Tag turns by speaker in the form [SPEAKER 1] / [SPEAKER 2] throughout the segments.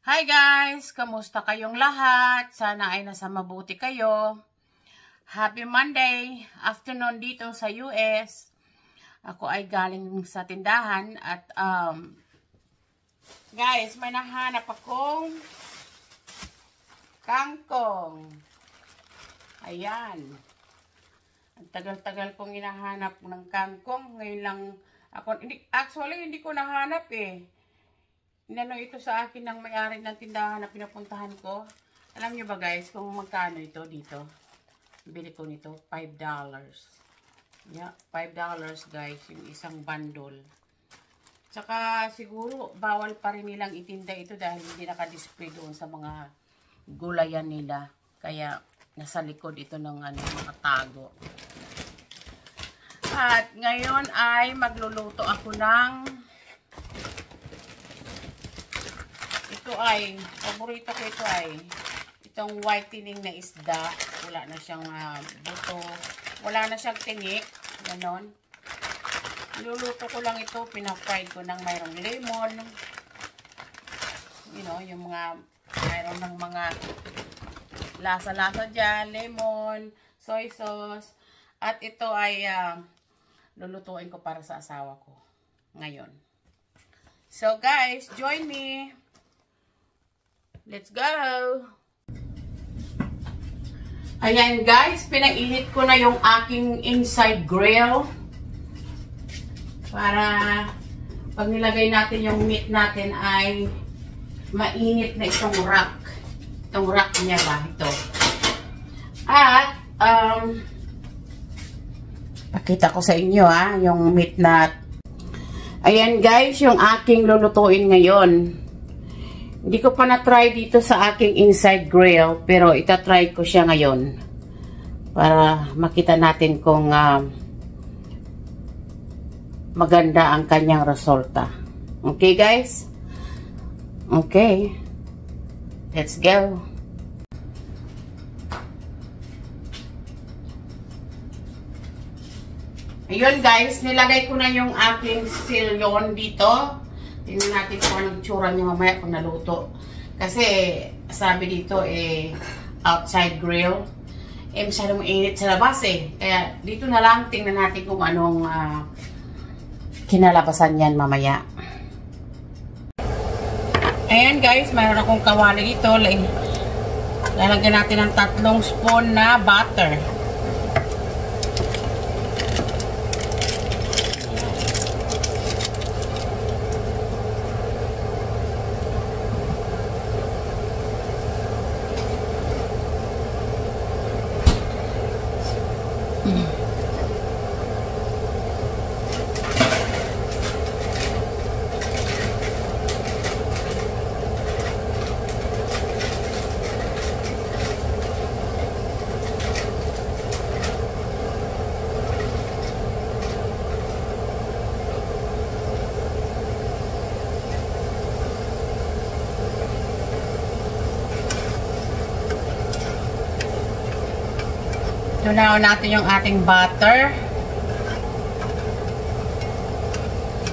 [SPEAKER 1] Hi guys! Kamusta kayong lahat? Sana ay nasa mabuti kayo. Happy Monday afternoon dito sa US. Ako ay galing sa tindahan at guys, may nahanap akong kangkong. Ayan. Ang tagal-tagal kong hinahanap ng kangkong. Ngayon lang ako, hindi ko nahanap eh. Inano ito sa akin ng may-ari ng tindahan na pinapuntahan ko. Alam nyo ba guys kung magkano ito dito? Bili ko nito, $5. Yeah, $5 guys, yung isang bundle. Tsaka siguro bawal pa rin nilang itinda ito dahil hindi naka-display doon sa mga gulayan nila. Kaya nasa likod ito ng nakatago. At ngayon ay magluluto ako ng paborito ko ito ay itong whitening na isda. Wala na siyang buto, wala na siyang tingik, ganon. Niluluto ko lang ito, pinafried ko ng mayroong lemon, you know, yung mga mayroon ng mga lasa-lasa dyan, lemon, soy sauce, at ito ay lulutuin ko para sa asawa ko ngayon. So guys, join me. Let's go! Ayan guys, pinainit ko na yung aking inside grill. Para pag nilagay natin yung meat natin ay mainit na itong rack. Itong rack niya ba? Ito. At, pakita ko sa inyo yung meat na. Ayan guys, yung aking lulutuin ngayon. Hindi ko pa na-try dito sa aking inside grill, pero itatry ko siya ngayon para makita natin kung maganda ang kanyang resulta. Okay guys? Okay. Let's go. Ayun guys, nilagay ko na yung aking silyon dito. Tingnan natin kung anong tsura niya mamaya kung naluto. Kasi, sabi dito, outside grill. Masyadong init sa labas Kaya, dito na lang, tingnan natin kung anong kinalabasan yan mamaya. Ayan guys, mayroon akong kawali dito. Lalagyan natin ng 3 spoon na butter. Tunaw natin yung ating butter.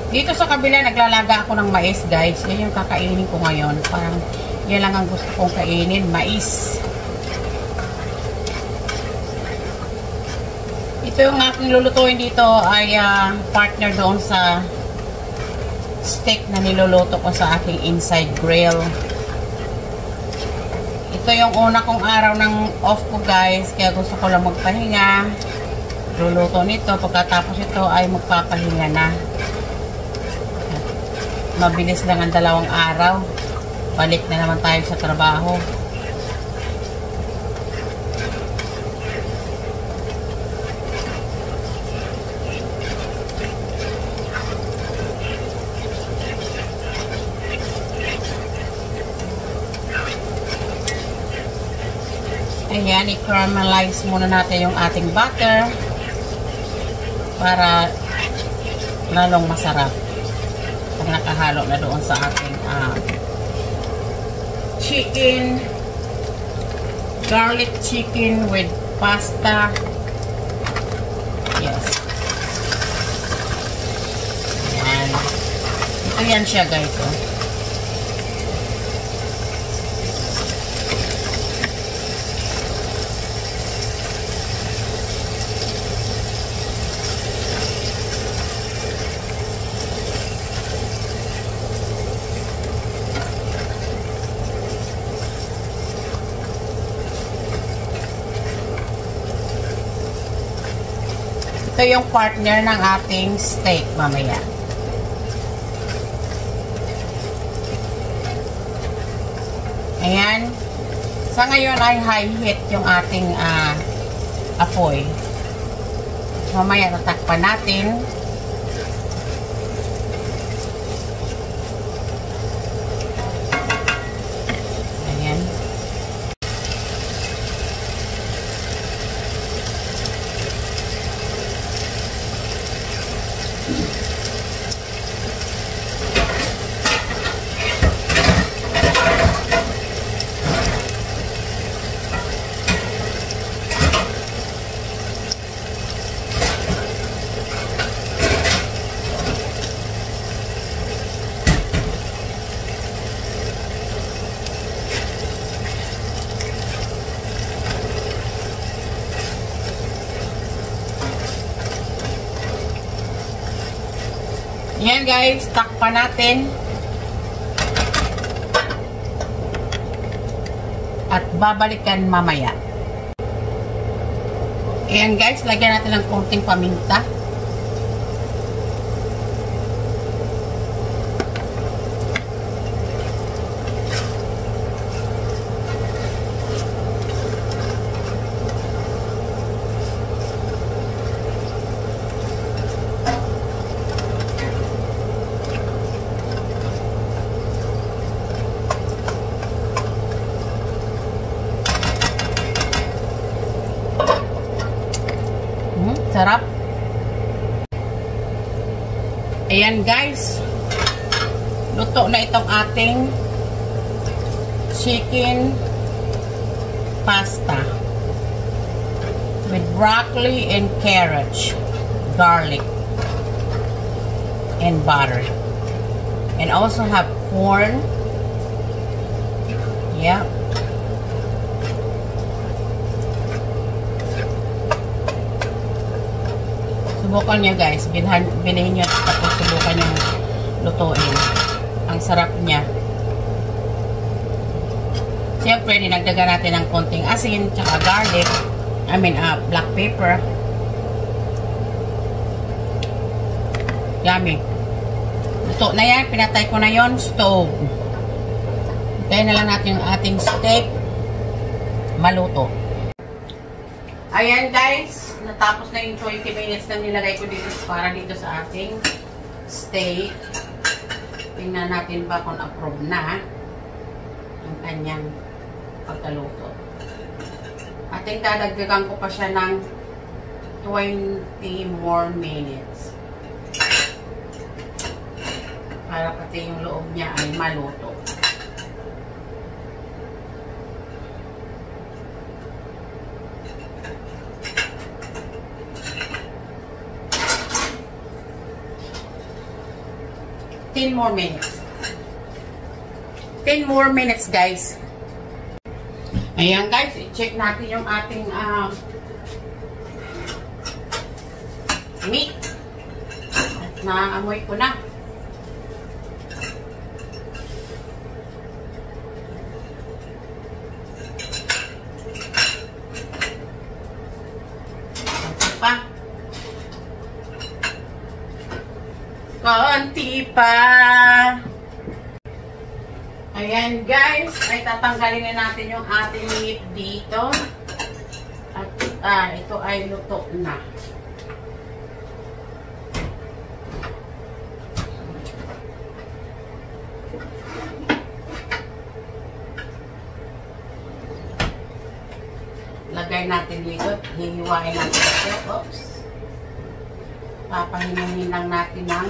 [SPEAKER 1] Dito sa kabila, naglalaga ako ng mais, guys. Yan yung kakainin ko ngayon. Parang yan lang ang gusto kong kainin, mais. Ito yung aking lulutuin dito ay partner doon sa steak na niluluto ko sa aking inside grill. Ito yung una kong araw ng off ko guys, kaya gusto ko lang magpahinga. Luluto nito, pagkatapos ito ay magpapahinga na. Mabilis lang ang 2 araw. Balik na naman tayo sa trabaho. Ayan, i-caramelize muna natin yung ating butter para lalong masarap pag nakahalo na doon sa ating chicken, garlic chicken with pasta. Yes. Ayan. Ito yan siya guys. Ito yung partner ng ating steak mamaya. Ayan. Sa ngayon ay high heat yung ating apoy. Mamaya tatakpan natin. Ayan. Ayan guys, takpan natin. At babalikan mamaya. Ayan guys, lagyan natin ng konting paminta. Sarap. Ayan guys. Luto na itong ating chicken pasta with broccoli and carrots, garlic, and butter. And also have corn. Yeah. Subukan nyo guys, bilhin nyo tapos subukan nyo lutuin. Ang sarap niya. Siyempre, dinagdagan natin ng konting asin, tsaka garlic, black pepper. Yummy. Luto na yan, pinatay ko na yon, stove. Hintayin na lang natin yung ating steak maluto. Ayan guys, natapos na yung 20 minutes na nilagay ko dito para dito sa ating steak. Tingnan natin ba kung approve na ang kanyang pagkaluto. Ating dadagdagan ko pa siya ng 20 more minutes. Para pati yung loob niya ay maluto. More minutes. 10 more minutes guys. Ayan guys, i-check natin yung ating meat. At naamoy ko na. Konti pa. Ayan guys, ay tatanggalin na natin yung ating meat dito. At ito ay luto na. Lagay natin dito. Hihiwain natin ito. Oops. Papahinahin lang natin ng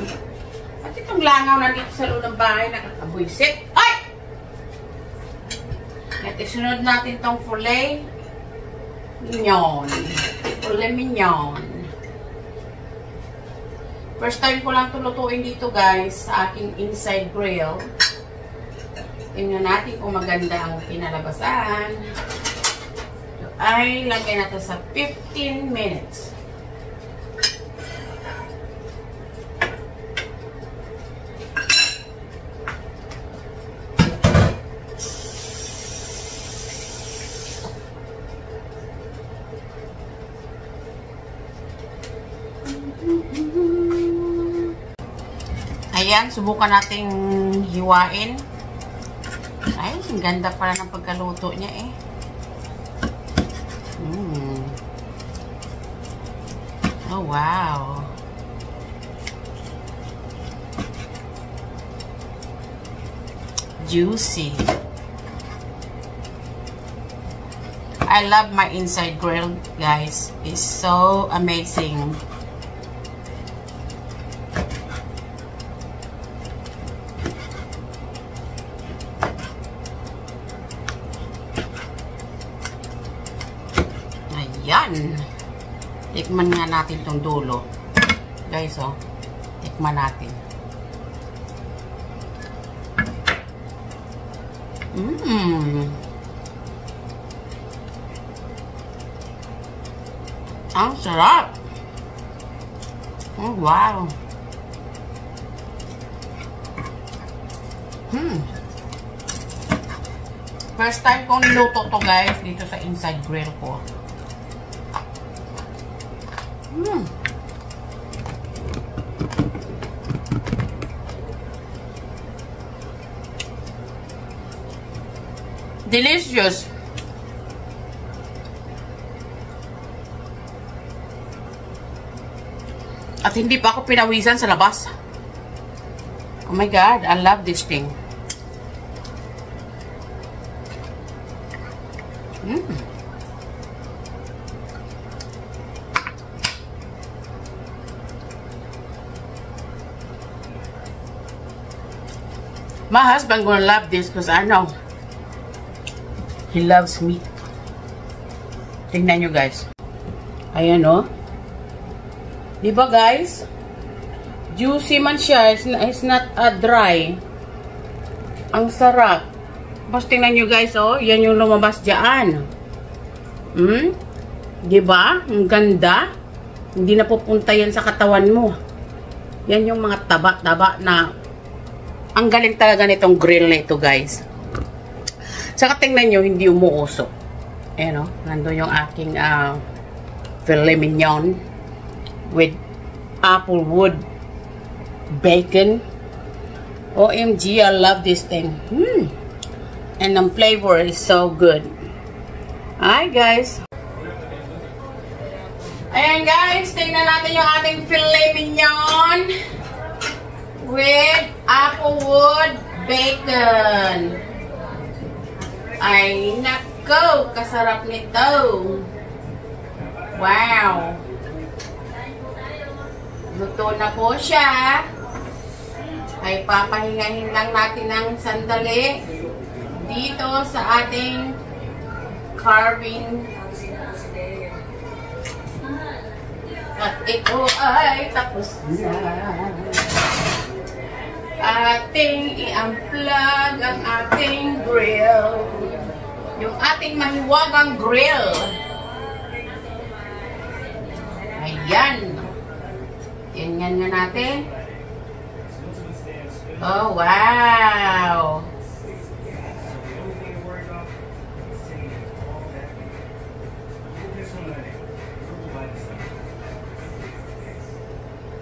[SPEAKER 1] at itong langaw na dito sa loob ng bahay nakakabuisit. Ay! At isunod natin itong filet mignon. Filet mignon. First time ko lang ito lutuin dito guys sa aking inside grill. Tingnan natin kung maganda ang kinalabasan. Ito ay lagay natin sa 15 minutes. Ayan, subukan nating hiwain. Ay, ang ganda pala ng pagkaluto niya eh. Oh, wow. Juicy. I love my inside grill, guys. It's so amazing. Ayan. Tikman nga natin tong dulo. Guys, oh. Tikman natin. Ang sarap. Oh, wow. First time kong niluto to, guys, dito sa inside grill ko. Delicious. At hindi pa ako pinawisan sa labas. Oh my God, I love this thing. My husband gonna love this because I know he loves meat. Tingnan nyo, guys. Ayan, oh. Diba, guys? Juicy man siya. It's not dry. Ang sarap. Tapos tingnan nyo, guys, oh. Yan yung lumabas dyan. Diba? Ang ganda. Hindi na pupunta yan sa katawan mo. Yan yung mga taba-taba na ang galing talaga nitong grill na ito, guys. Saka tingnan nyo, hindi umuusok. Ayan, oh. Nandun yung aking filet mignon with applewood bacon. OMG, I love this thing. And the flavor is so good. Alright, guys. Ayan, guys. Tingnan natin yung ating filet mignon with applewood bacon. Ay, nako, kasarap nito. Wow. Luto na po siya. Ay, papahingahin lang natin ng sandali dito sa ating carving. At ito ay tapos na. Ating i-unplug ang ating grill. Yung ating mahiwagang grill. Ayan. Tingnan nga natin. Oh, wow.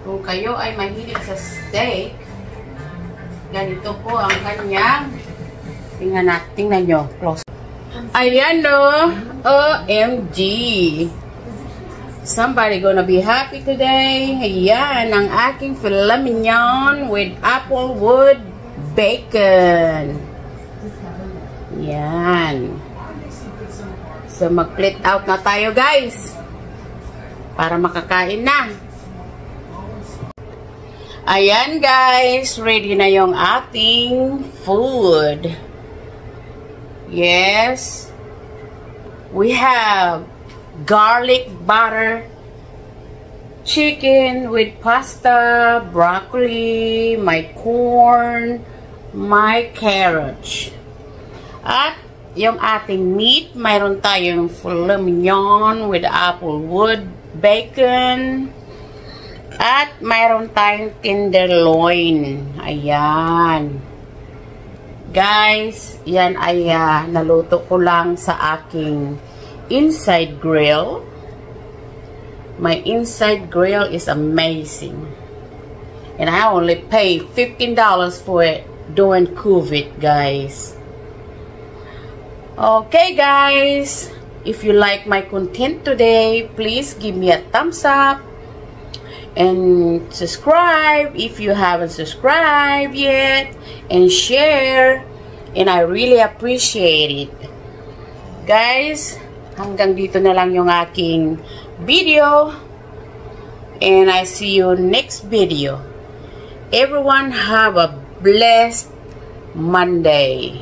[SPEAKER 1] Kung kayo ay mahilig sa steak, ganito po ang kanyang. Tingnan nyo. Close. Ayan, no. OMG. Somebody gonna be happy today. Ayan, ang aking filet mignon with applewood bacon. Yan. So, mag-plate out na tayo, guys. Para makakain na. Ayan, guys. Ready na yung ating food. Yes. We have garlic butter chicken with pasta, broccoli, my corn, my carrots. At yung ating meat, mayroon tayong filet mignon with applewood bacon. At mayroon tayong tenderloin. Ayan. Guys, yan ay naluto ko lang sa aking inside grill. My inside grill is amazing. And I only paid $15 for it during COVID, guys. Okay, guys. If you like my content today, please give me a thumbs up. And subscribe if you haven't subscribed yet. And share. And I really appreciate it. Guys, hanggang dito na lang yung aking video. And I see you next video. Everyone have a blessed Monday.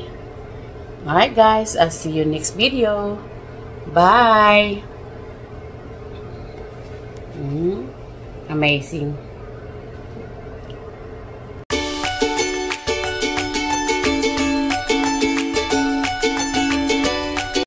[SPEAKER 1] Alright guys, I'll see you next video. Bye. Amazing.